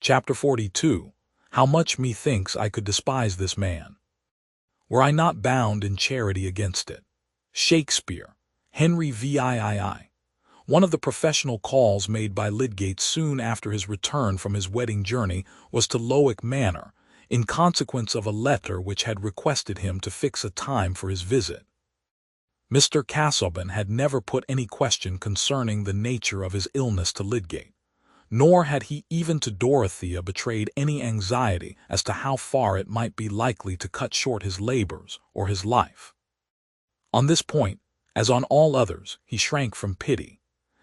Chapter 42. How much methinks I could despise this man, were I not bound in charity against it. Shakespeare, Henry VIII. One of the professional calls made by Lydgate soon after his return from his wedding journey was to Lowick Manor, in consequence of a letter which had requested him to fix a time for his visit. Mr. Casaubon had never put any question concerning the nature of his illness to Lydgate, nor had he even to Dorothea betrayed any anxiety as to how far it might be likely to cut short his labors or his life. On this point, as on all others, he shrank from pity,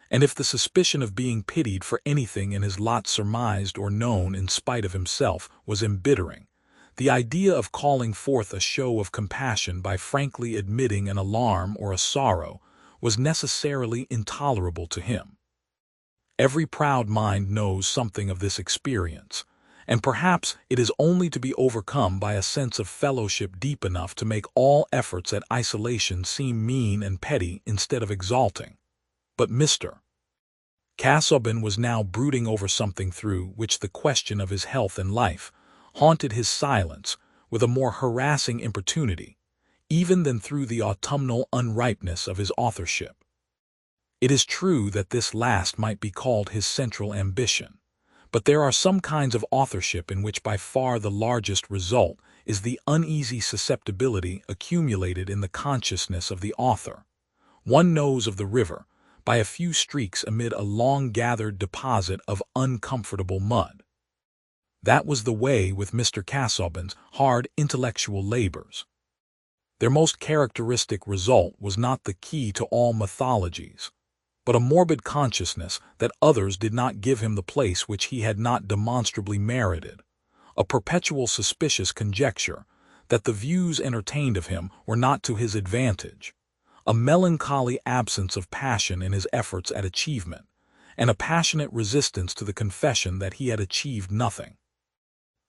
and if the suspicion of being pitied for anything in his lot surmised or known in spite of himself was embittering, the idea of calling forth a show of compassion by frankly admitting an alarm or a sorrow was necessarily intolerable to him. Every proud mind knows something of this experience, and perhaps it is only to be overcome by a sense of fellowship deep enough to make all efforts at isolation seem mean and petty instead of exalting. But Mr. Casaubon was now brooding over something through which the question of his health and life haunted his silence with a more harassing importunity, even than through the autumnal unripeness of his authorship. It is true that this last might be called his central ambition, but there are some kinds of authorship in which by far the largest result is the uneasy susceptibility accumulated in the consciousness of the author. One knows of the river by a few streaks amid a long-gathered deposit of uncomfortable mud. That was the way with Mr. Casaubon's hard intellectual labors. Their most characteristic result was not the key to all mythologies, but a morbid consciousness that others did not give him the place which he had not demonstrably merited, a perpetual suspicious conjecture that the views entertained of him were not to his advantage, a melancholy absence of passion in his efforts at achievement, and a passionate resistance to the confession that he had achieved nothing.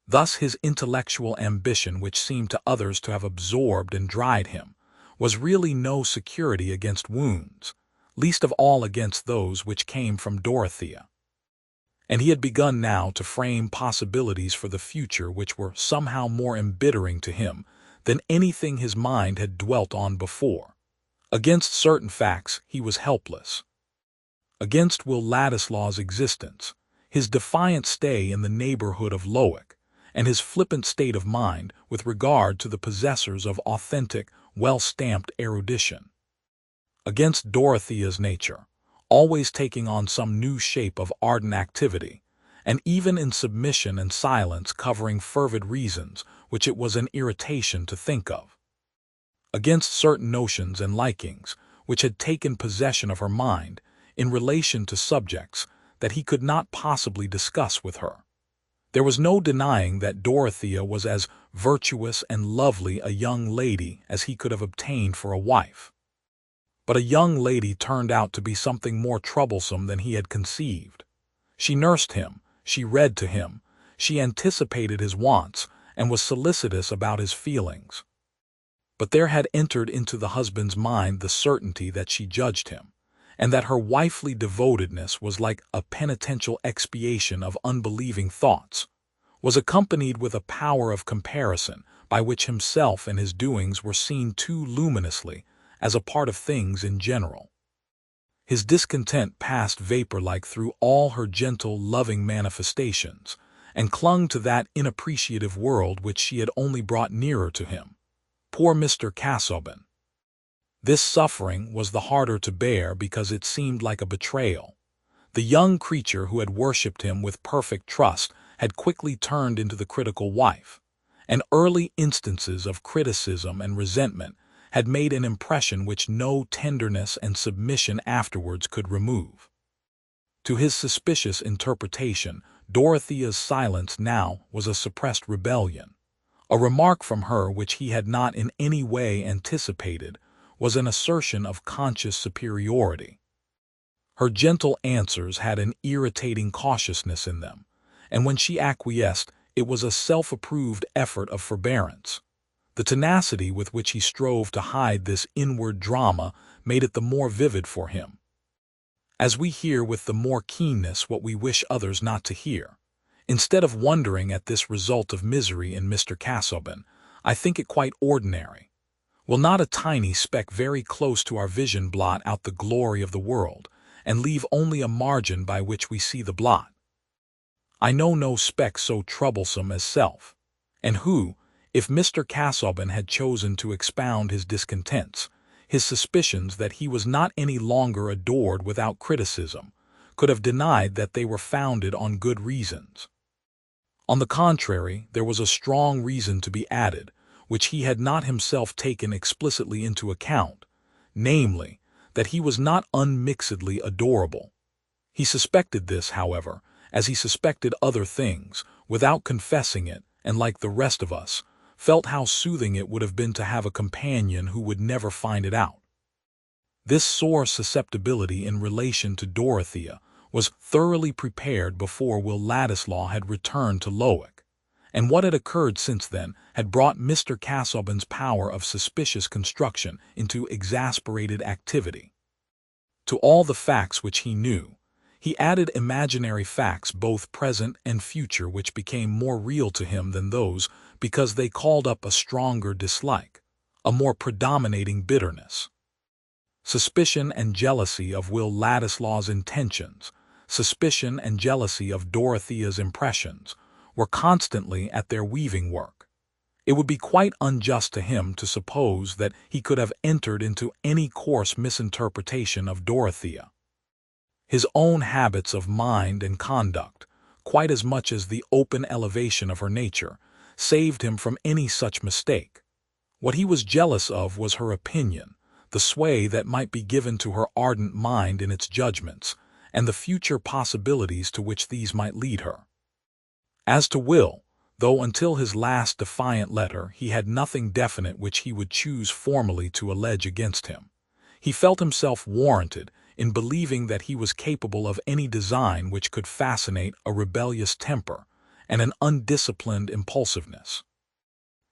Thus his intellectual ambition, which seemed to others to have absorbed and dried him, was really no security against wounds, least of all against those which came from Dorothea. And he had begun now to frame possibilities for the future which were somehow more embittering to him than anything his mind had dwelt on before. Against certain facts he was helpless. Against Will Ladislaw's existence, his defiant stay in the neighborhood of Lowick, and his flippant state of mind with regard to the possessors of authentic, well-stamped erudition. Against Dorothea's nature, always taking on some new shape of ardent activity, and even in submission and silence covering fervid reasons which it was an irritation to think of. Against certain notions and likings which had taken possession of her mind in relation to subjects that he could not possibly discuss with her. There was no denying that Dorothea was as virtuous and lovely a young lady as he could have obtained for a wife. But a young lady turned out to be something more troublesome than he had conceived. She nursed him, she read to him, she anticipated his wants, and was solicitous about his feelings. But there had entered into the husband's mind the certainty that she judged him, and that her wifely devotedness was like a penitential expiation of unbelieving thoughts, was accompanied with a power of comparison by which himself and his doings were seen too luminously as a part of things in general. His discontent passed vapor-like through all her gentle, loving manifestations, and clung to that inappreciative world which she had only brought nearer to him. Poor Mr. Casaubon! This suffering was the harder to bear because it seemed like a betrayal. The young creature who had worshipped him with perfect trust had quickly turned into the critical wife, and early instances of criticism and resentment had made an impression which no tenderness and submission afterwards could remove. To his suspicious interpretation, Dorothea's silence now was a suppressed rebellion. A remark from her which he had not in any way anticipated was an assertion of conscious superiority. Her gentle answers had an irritating cautiousness in them, and when she acquiesced, it was a self-approved effort of forbearance. The tenacity with which he strove to hide this inward drama made it the more vivid for him. As we hear with the more keenness what we wish others not to hear, Instead of wondering at this result of misery in Mr. Casaubon, I think it quite ordinary. Will not a tiny speck very close to our vision blot out the glory of the world, and leave only a margin by which we see the blot? I know no speck so troublesome as self, and who, if Mr. Casaubon had chosen to expound his discontents, his suspicions that he was not any longer adored without criticism, could have denied that they were founded on good reasons? On the contrary, there was a strong reason to be added, which he had not himself taken explicitly into account, namely, that he was not unmixedly adorable. He suspected this, however, as he suspected other things, without confessing it, and like the rest of us, felt how soothing it would have been to have a companion who would never find it out. This sore susceptibility in relation to Dorothea was thoroughly prepared before Will Ladislaw had returned to Lowick, and what had occurred since then had brought Mr. Casaubon's power of suspicious construction into exasperated activity. To all the facts which he knew, he added imaginary facts both present and future which became more real to him than those because they called up a stronger dislike, a more predominating bitterness. Suspicion and jealousy of Will Ladislaw's intentions, suspicion and jealousy of Dorothea's impressions, were constantly at their weaving work. It would be quite unjust to him to suppose that he could have entered into any coarse misinterpretation of Dorothea. His own habits of mind and conduct, quite as much as the open elevation of her nature, saved him from any such mistake. What he was jealous of was her opinion, the sway that might be given to her ardent mind in its judgments, and the future possibilities to which these might lead her. As to Will, though until his last defiant letter he had nothing definite which he would choose formally to allege against him, he felt himself warranted in believing that he was capable of any design which could fascinate a rebellious temper and an undisciplined impulsiveness.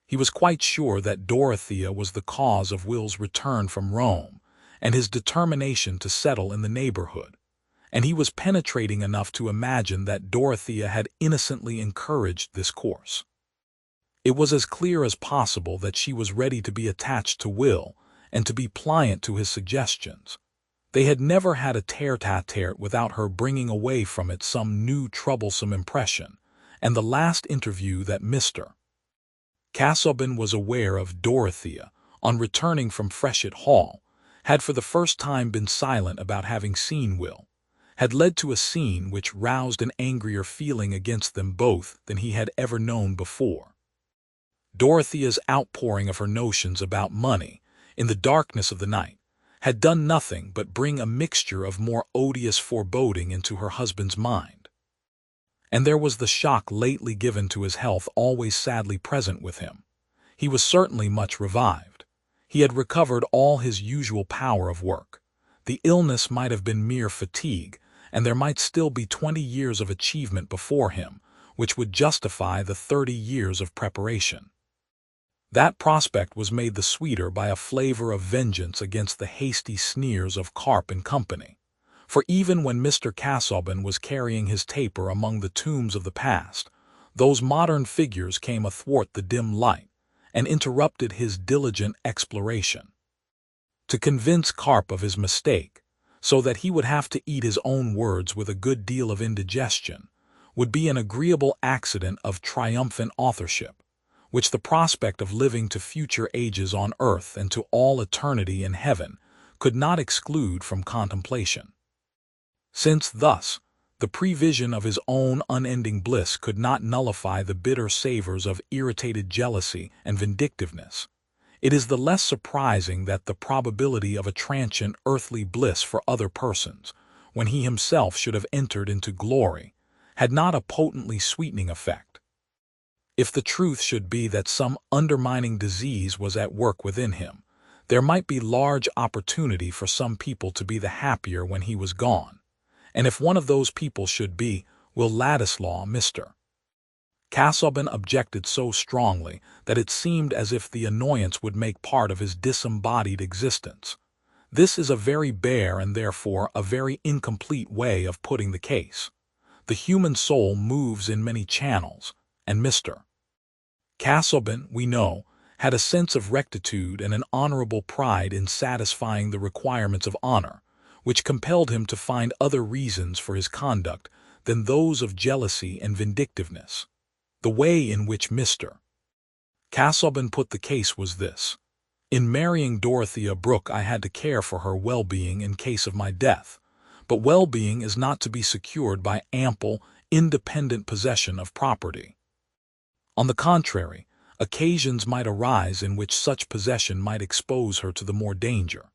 He was quite sure that Dorothea was the cause of Will's return from Rome and his determination to settle in the neighborhood, and he was penetrating enough to imagine that Dorothea had innocently encouraged this course. It was as clear as possible that she was ready to be attached to Will and to be pliant to his suggestions. They had never had a tete-a-tete without her bringing away from it some new troublesome impression, and the last interview that Mr. Casaubon was aware of Dorothea, on returning from Freshitt Hall, had for the first time been silent about having seen Will, had led to a scene which roused an angrier feeling against them both than he had ever known before. Dorothea's outpouring of her notions about money, in the darkness of the night, had done nothing but bring a mixture of more odious foreboding into her husband's mind. And there was the shock lately given to his health always sadly present with him. He was certainly much revived. He had recovered all his usual power of work. The illness might have been mere fatigue, and there might still be 20 years of achievement before him, which would justify the 30 years of preparation. That prospect was made the sweeter by a flavor of vengeance against the hasty sneers of Carp and Company. For even when Mr. Casaubon was carrying his taper among the tombs of the past, those modern figures came athwart the dim light and interrupted his diligent exploration. To convince Carp of his mistake, so that he would have to eat his own words with a good deal of indigestion, would be an agreeable accident of triumphant authorship, which the prospect of living to future ages on earth and to all eternity in heaven could not exclude from contemplation. Since thus, the prevision of his own unending bliss could not nullify the bitter savors of irritated jealousy and vindictiveness, it is the less surprising that the probability of a transient earthly bliss for other persons, when he himself should have entered into glory, had not a potently sweetening effect. If the truth should be that some undermining disease was at work within him, there might be large opportunity for some people to be the happier when he was gone. And if one of those people should be Will Ladislaw, Mr. Casaubon objected so strongly that it seemed as if the annoyance would make part of his disembodied existence. This is a very bare and therefore a very incomplete way of putting the case. The human soul moves in many channels, and Mr. Casaubon, we know, had a sense of rectitude and an honorable pride in satisfying the requirements of honor, which compelled him to find other reasons for his conduct than those of jealousy and vindictiveness. The way in which Mr. Casaubon put the case was this. In marrying Dorothea Brooke, I had to care for her well-being in case of my death, but well-being is not to be secured by ample, independent possession of property. On the contrary, occasions might arise in which such possession might expose her to the more danger.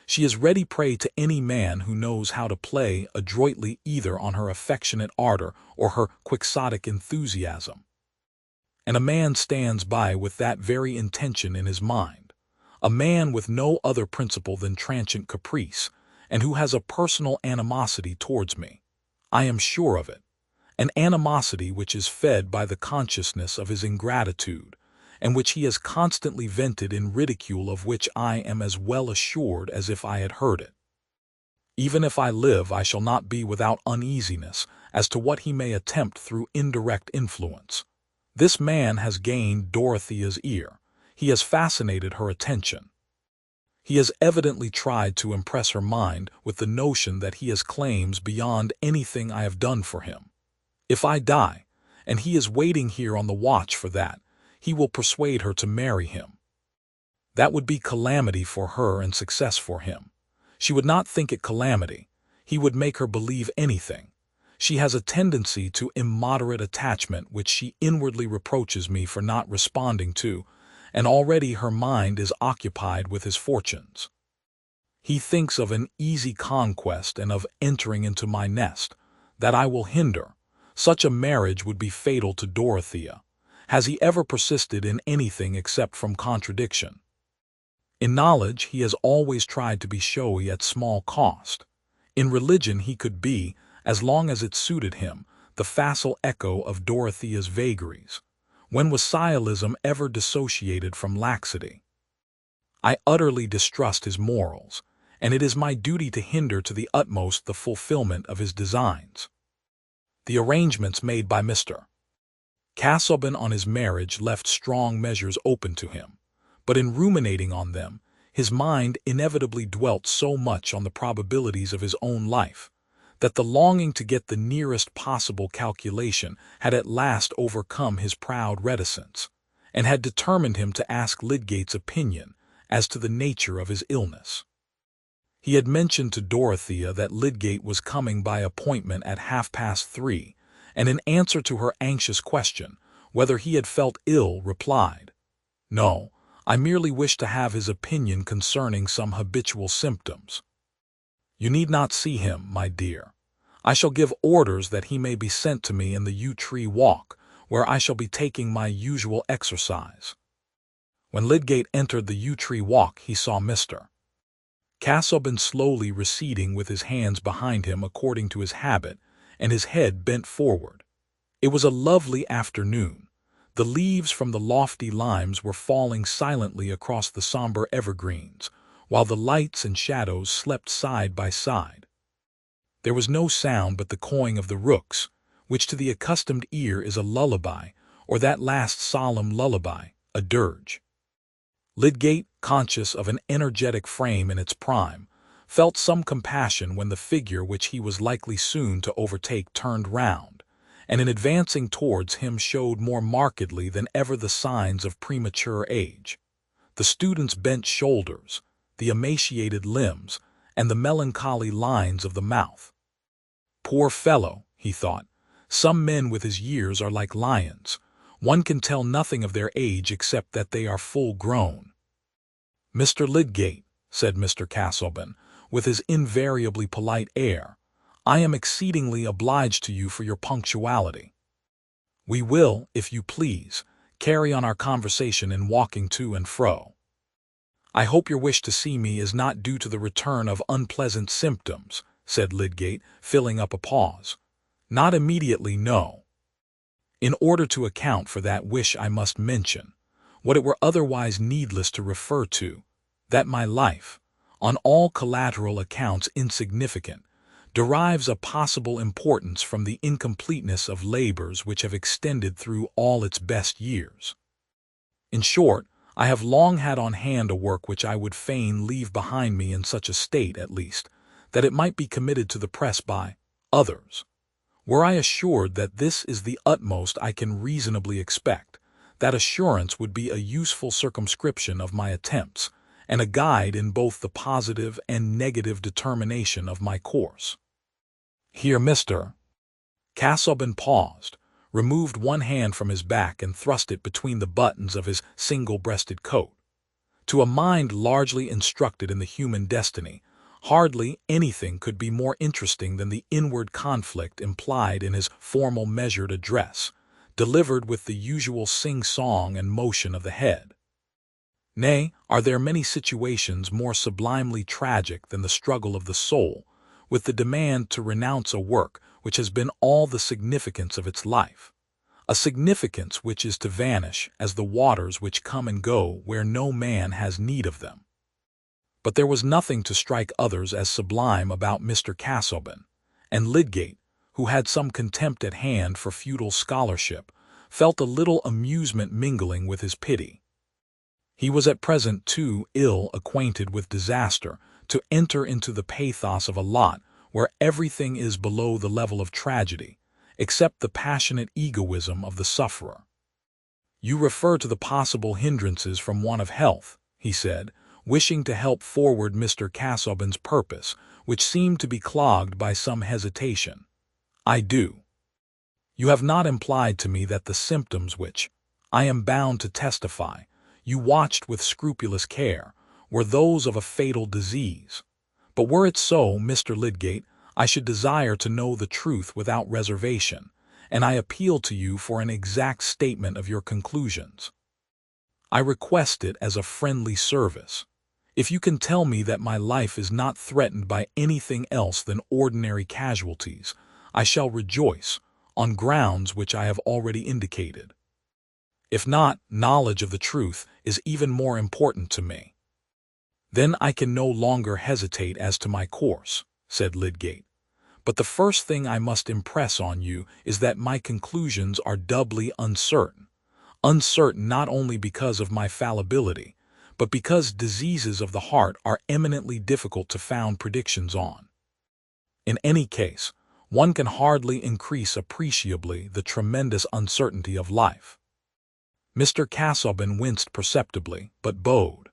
She is ready prey to any man who knows how to play adroitly either on her affectionate ardor or her quixotic enthusiasm. And a man stands by with that very intention in his mind, a man with no other principle than transient caprice, and who has a personal animosity towards me. I am sure of it, an animosity which is fed by the consciousness of his ingratitude, and which he has constantly vented in ridicule, of which I am as well assured as if I had heard it. Even if I live, I shall not be without uneasiness as to what he may attempt through indirect influence. This man has gained Dorothea's ear. He has fascinated her attention. He has evidently tried to impress her mind with the notion that he has claims beyond anything I have done for him. If I die, and he is waiting here on the watch for that, he will persuade her to marry him. That would be calamity for her and success for him. She would not think it calamity. He would make her believe anything. She has a tendency to immoderate attachment which she inwardly reproaches me for not responding to, and already her mind is occupied with his fortunes. He thinks of an easy conquest and of entering into my nest. That I will hinder. Such a marriage would be fatal to Dorothea. Has he ever persisted in anything except from contradiction? In knowledge he has always tried to be showy at small cost. In religion he could be, as long as it suited him, the facile echo of Dorothea's vagaries. When was sciolism ever dissociated from laxity? I utterly distrust his morals, and it is my duty to hinder to the utmost the fulfillment of his designs. The arrangements made by Mr. Casaubon on his marriage left strong measures open to him, but in ruminating on them, his mind inevitably dwelt so much on the probabilities of his own life, that the longing to get the nearest possible calculation had at last overcome his proud reticence, and had determined him to ask Lydgate's opinion as to the nature of his illness. He had mentioned to Dorothea that Lydgate was coming by appointment at 3:30, and in answer to her anxious question, whether he had felt ill, replied, "No, I merely wish to have his opinion concerning some habitual symptoms." "You need not see him, my dear. I shall give orders that he may be sent to me in the yew tree walk, where I shall be taking my usual exercise." When Lydgate entered the yew tree walk, he saw Mr. Casaubon slowly receding with his hands behind him according to his habit, and his head bent forward. It was a lovely afternoon. The leaves from the lofty limes were falling silently across the somber evergreens, while the lights and shadows slept side by side. There was no sound but the cawing of the rooks, which to the accustomed ear is a lullaby, or that last solemn lullaby, a dirge. Lydgate, conscious of an energetic frame in its prime, felt some compassion when the figure which he was likely soon to overtake turned round, and in advancing towards him showed more markedly than ever the signs of premature age. The student's bent shoulders, the emaciated limbs, and the melancholy lines of the mouth. Poor fellow, he thought, some men with his years are like lions. One can tell nothing of their age except that they are full grown. "Mr. Lydgate," said Mr. Casaubon, with his invariably polite air, "I am exceedingly obliged to you for your punctuality. We will, if you please, carry on our conversation in walking to and fro. I hope your wish to see me is not due to the return of unpleasant symptoms," said Lydgate, filling up a pause. "Not immediately, no. In order to account for that wish I must mention, what it were otherwise needless to refer to, that my life, on all collateral accounts insignificant, derives a possible importance from the incompleteness of labors which have extended through all its best years. In short, I have long had on hand a work which I would fain leave behind me in such a state, at least, that it might be committed to the press by others. Were I assured that this is the utmost I can reasonably expect, that assurance would be a useful circumscription of my attempts, and a guide in both the positive and negative determination of my course. Here Mr. Casaubon paused, removed one hand from his back and thrust it between the buttons of his single-breasted coat. To a mind largely instructed in the human destiny, hardly anything could be more interesting than the inward conflict implied in his formal measured address, delivered with the usual sing-song and motion of the head. Nay, are there many situations more sublimely tragic than the struggle of the soul with the demand to renounce a work which has been all the significance of its life, a significance which is to vanish as the waters which come and go where no man has need of them? But there was nothing to strike others as sublime about Mr. Casaubon, and Lydgate, who had some contempt at hand for feudal scholarship, felt a little amusement mingling with his pity. He was at present too ill acquainted with disaster to enter into the pathos of a lot where everything is below the level of tragedy, except the passionate egoism of the sufferer. "You refer to the possible hindrances from want of health," he said, wishing to help forward Mr. Casaubon's purpose, which seemed to be clogged by some hesitation. "I do. You have not implied to me that the symptoms which, I am bound to testify, you watched with scrupulous care, were those of a fatal disease. But were it so, Mr. Lydgate, I should desire to know the truth without reservation, and I appeal to you for an exact statement of your conclusions. I request it as a friendly service. If you can tell me that my life is not threatened by anything else than ordinary casualties, I shall rejoice, on grounds which I have already indicated. If not, knowledge of the truth is even more important to me." "Then I can no longer hesitate as to my course," said Lydgate. "But the first thing I must impress on you is that my conclusions are doubly uncertain. Uncertain not only because of my fallibility, but because diseases of the heart are eminently difficult to found predictions on. In any case, one can hardly increase appreciably the tremendous uncertainty of life." Mr. Casaubon winced perceptibly, but bowed.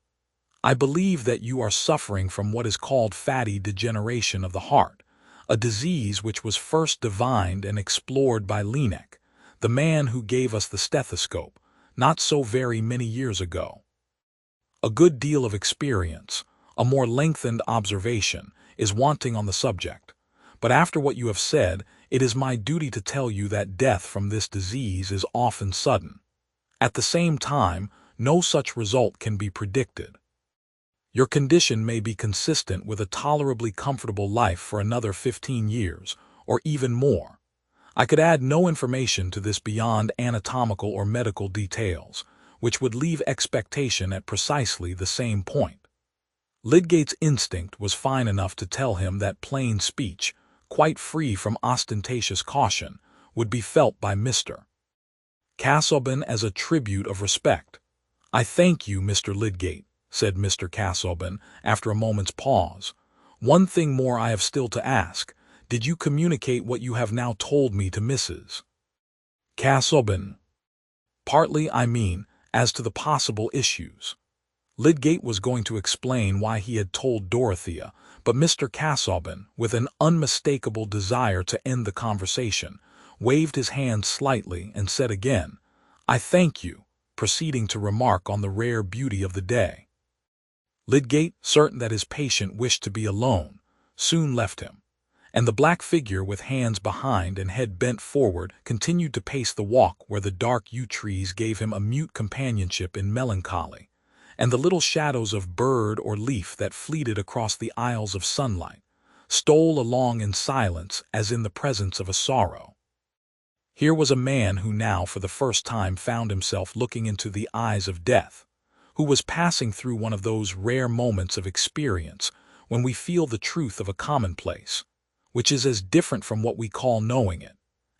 "I believe that you are suffering from what is called fatty degeneration of the heart, a disease which was first divined and explored by Eliot, the man who gave us the stethoscope, not so very many years ago. A good deal of experience, a more lengthened observation, is wanting on the subject, but after what you have said, it is my duty to tell you that death from this disease is often sudden. At the same time, no such result can be predicted. Your condition may be consistent with a tolerably comfortable life for another 15 years, or even more. I could add no information to this beyond anatomical or medical details, which would leave expectation at precisely the same point." Lydgate's instinct was fine enough to tell him that plain speech, quite free from ostentatious caution, would be felt by Mr. Casaubon as a tribute of respect. "I thank you, Mr. Lydgate," said Mr. Casaubon, after a moment's pause. "One thing more I have still to ask. Did you communicate what you have now told me to Mrs. Casaubon? Partly, I mean, as to the possible issues." Lydgate was going to explain why he had told Dorothea, but Mr. Casaubon, with an unmistakable desire to end the conversation, waved his hand slightly and said again, "I thank you," proceeding to remark on the rare beauty of the day. Lydgate, certain that his patient wished to be alone, soon left him, and the black figure with hands behind and head bent forward continued to pace the walk where the dark yew trees gave him a mute companionship in melancholy, and the little shadows of bird or leaf that fleeted across the aisles of sunlight stole along in silence as in the presence of a sorrow. Here was a man who now for the first time found himself looking into the eyes of death, who was passing through one of those rare moments of experience when we feel the truth of a commonplace, which is as different from what we call knowing it,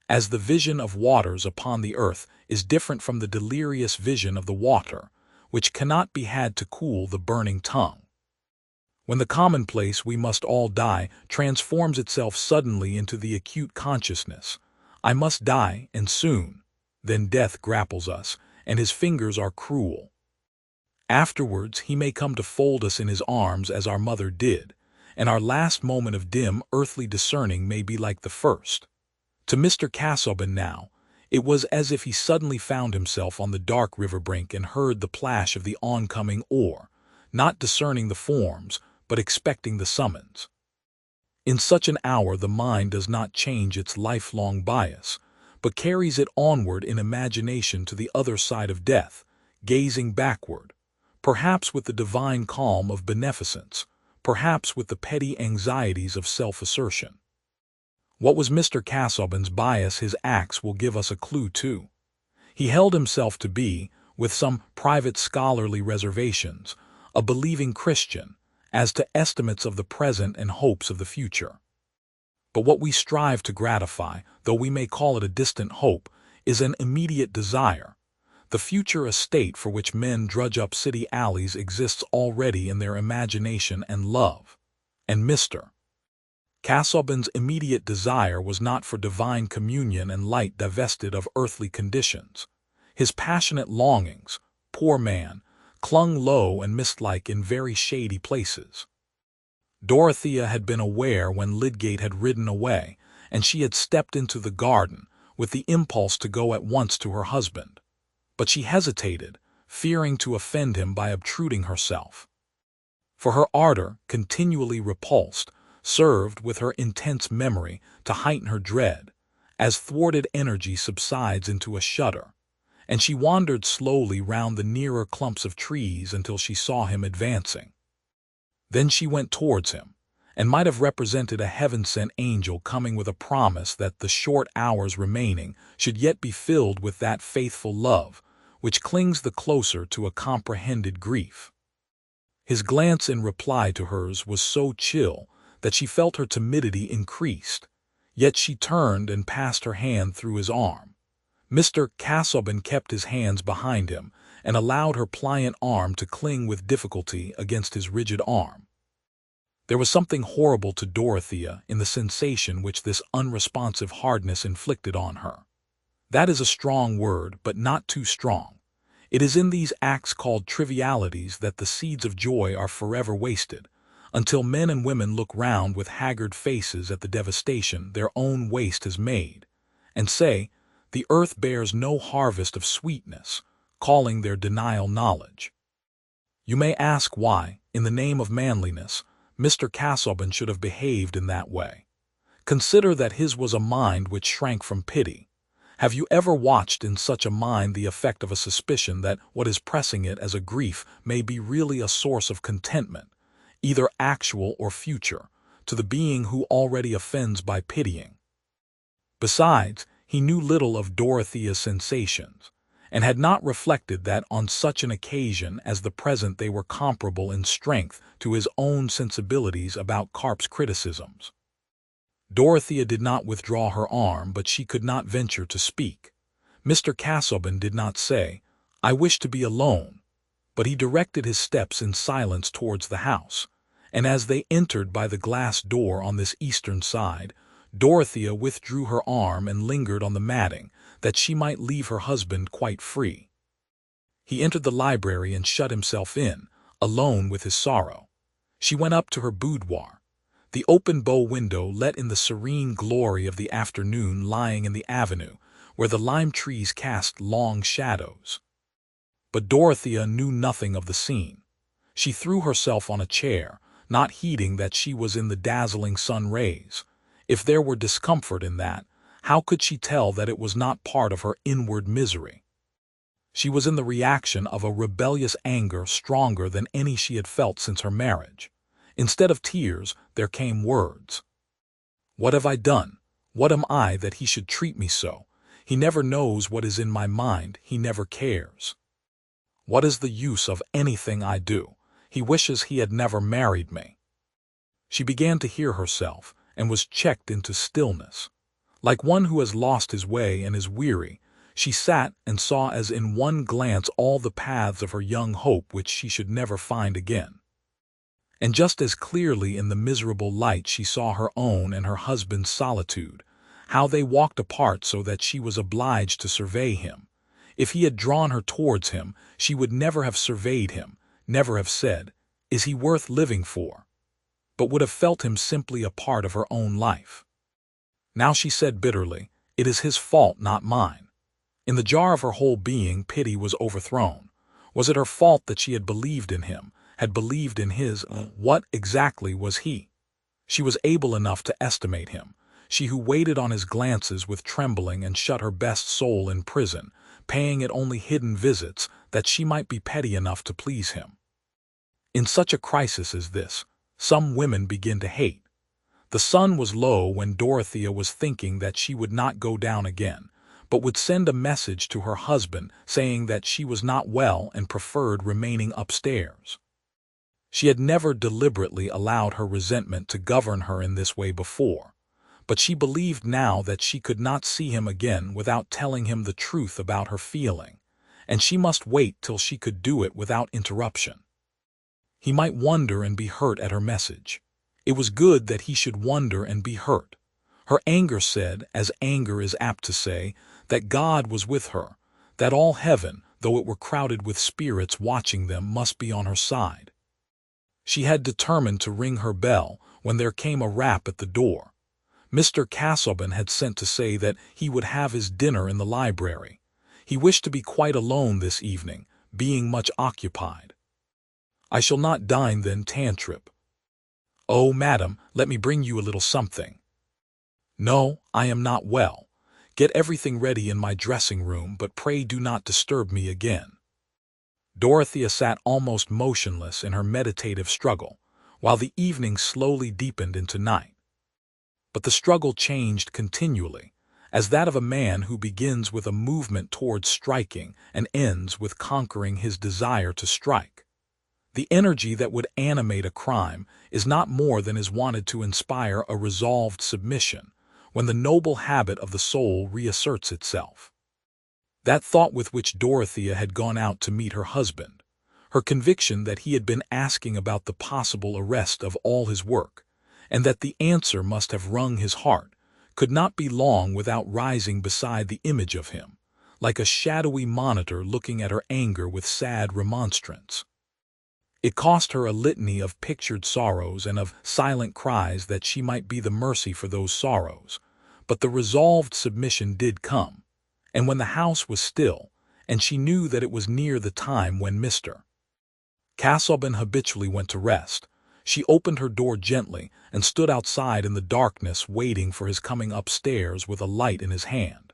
as the vision of waters upon the earth is different from the delirious vision of the water, which cannot be had to cool the burning tongue. When the commonplace "we must all die" transforms itself suddenly into the acute consciousness, "I must die, and soon," then death grapples us, and his fingers are cruel. Afterwards he may come to fold us in his arms as our mother did, and our last moment of dim earthly discerning may be like the first. To Mr. Casaubon now, it was as if he suddenly found himself on the dark river brink and heard the plash of the oncoming oar, not discerning the forms, but expecting the summons. In such an hour the mind does not change its lifelong bias, but carries it onward in imagination to the other side of death, gazing backward, perhaps with the divine calm of beneficence, perhaps with the petty anxieties of self-assertion. What was Mr. Casaubon's bias his acts will give us a clue to. He held himself to be, with some private scholarly reservations, a believing Christian, as to estimates of the present and hopes of the future. But what we strive to gratify, though we may call it a distant hope, is an immediate desire. The future estate for which men drudge up city alleys exists already in their imagination and love. And Mr. Casaubon's immediate desire was not for divine communion and light divested of earthly conditions. His passionate longings, poor man, clung low and mist-like in very shady places. Dorothea had been aware when Lydgate had ridden away, and she had stepped into the garden, with the impulse to go at once to her husband. But she hesitated, fearing to offend him by obtruding herself. For her ardor, continually repulsed, served, with her intense memory, to heighten her dread, as thwarted energy subsides into a shudder, and she wandered slowly round the nearer clumps of trees until she saw him advancing. Then she went towards him, and might have represented a heaven-sent angel coming with a promise that the short hours remaining should yet be filled with that faithful love which clings the closer to a comprehended grief. His glance in reply to hers was so chill that she felt her timidity increased, yet she turned and passed her hand through his arm. Mr. Casaubon kept his hands behind him and allowed her pliant arm to cling with difficulty against his rigid arm. There was something horrible to Dorothea in the sensation which this unresponsive hardness inflicted on her. That is a strong word, but not too strong. It is in these acts called trivialities that the seeds of joy are forever wasted, until men and women look round with haggard faces at the devastation their own waste has made, and say, "The earth bears no harvest of sweetness," calling their denial knowledge. You may ask why, in the name of manliness, Mr. Casaubon should have behaved in that way. Consider that his was a mind which shrank from pity. Have you ever watched in such a mind the effect of a suspicion that what is pressing it as a grief may be really a source of contentment, either actual or future, to the being who already offends by pitying? Besides, he knew little of Dorothea's sensations, and had not reflected that on such an occasion as the present they were comparable in strength to his own sensibilities about Carp's criticisms. Dorothea did not withdraw her arm, but she could not venture to speak. Mr. Casaubon did not say, "I wish to be alone," but he directed his steps in silence towards the house, and as they entered by the glass door on this eastern side, Dorothea withdrew her arm and lingered on the matting, that she might leave her husband quite free. He entered the library and shut himself in, alone with his sorrow. She went up to her boudoir. The open bow window let in the serene glory of the afternoon lying in the avenue, where the lime trees cast long shadows. But Dorothea knew nothing of the scene. She threw herself on a chair, not heeding that she was in the dazzling sun rays. If there were discomfort in that, how could she tell that it was not part of her inward misery? She was in the reaction of a rebellious anger stronger than any she had felt since her marriage. Instead of tears, there came words. "What have I done? What am I that he should treat me so? He never knows what is in my mind, he never cares. What is the use of anything I do? He wishes he had never married me." She began to hear herself, and was checked into stillness. Like one who has lost his way and is weary, she sat and saw as in one glance all the paths of her young hope which she should never find again. And just as clearly in the miserable light she saw her own and her husband's solitude, how they walked apart so that she was obliged to survey him. If he had drawn her towards him, she would never have surveyed him, never have said, "Is he worth living for?" but would have felt him simply a part of her own life. Now she said bitterly, "It is his fault, not mine." In the jar of her whole being, pity was overthrown. Was it her fault that she had believed in him, had believed in his? What exactly was he? She was able enough to estimate him, she who waited on his glances with trembling and shut her best soul in prison, paying it only hidden visits that she might be petty enough to please him. In such a crisis as this, some women begin to hate. The sun was low when Dorothea was thinking that she would not go down again, but would send a message to her husband saying that she was not well and preferred remaining upstairs. She had never deliberately allowed her resentment to govern her in this way before, but she believed now that she could not see him again without telling him the truth about her feeling, and she must wait till she could do it without interruption. He might wonder and be hurt at her message. It was good that he should wonder and be hurt. Her anger said, as anger is apt to say, that God was with her, that all heaven, though it were crowded with spirits watching them, must be on her side. She had determined to ring her bell when there came a rap at the door. Mr. Casaubon had sent to say that he would have his dinner in the library. He wished to be quite alone this evening, being much occupied. "I shall not dine then, Tantrip." "Oh, madam, let me bring you a little something." "No, I am not well. Get everything ready in my dressing-room, but pray do not disturb me again." Dorothea sat almost motionless in her meditative struggle, while the evening slowly deepened into night. But the struggle changed continually, as that of a man who begins with a movement towards striking and ends with conquering his desire to strike. The energy that would animate a crime is not more than is wanted to inspire a resolved submission, when the noble habit of the soul reasserts itself. That thought with which Dorothea had gone out to meet her husband, her conviction that he had been asking about the possible arrest of all his work, and that the answer must have wrung his heart, could not be long without rising beside the image of him, like a shadowy monitor looking at her anger with sad remonstrance. It cost her a litany of pictured sorrows and of silent cries that she might be the mercy for those sorrows, but the resolved submission did come, and when the house was still, and she knew that it was near the time when Mr. Casaubon habitually went to rest, she opened her door gently and stood outside in the darkness waiting for his coming upstairs with a light in his hand.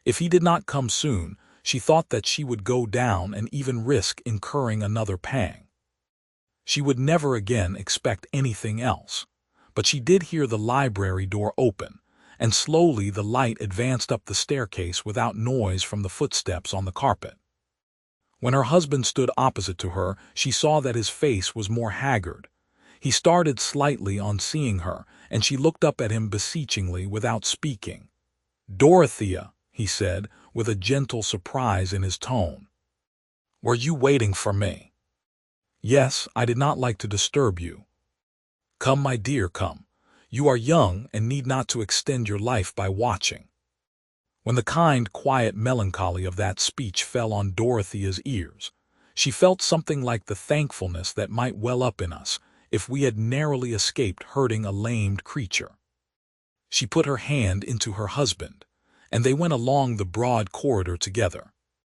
If he did not come soon, she thought that she would go down and even risk incurring another pang. She would never again expect anything else, but she did hear the library door open, and slowly the light advanced up the staircase without noise from the footsteps on the carpet. When her husband stood opposite to her, she saw that his face was more haggard. He started slightly on seeing her, and she looked up at him beseechingly without speaking. "Dorothea," he said, with a gentle surprise in his tone. "Were you waiting for me?" "Yes, I did not like to disturb you." "Come, my dear, come. You are young and need not to extend your life by watching." When the kind, quiet melancholy of that speech fell on Dorothea's ears, she felt something like the thankfulness that might well up in us if we had narrowly escaped hurting a lamed creature. She put her hand into her husband, and they went along the broad corridor together.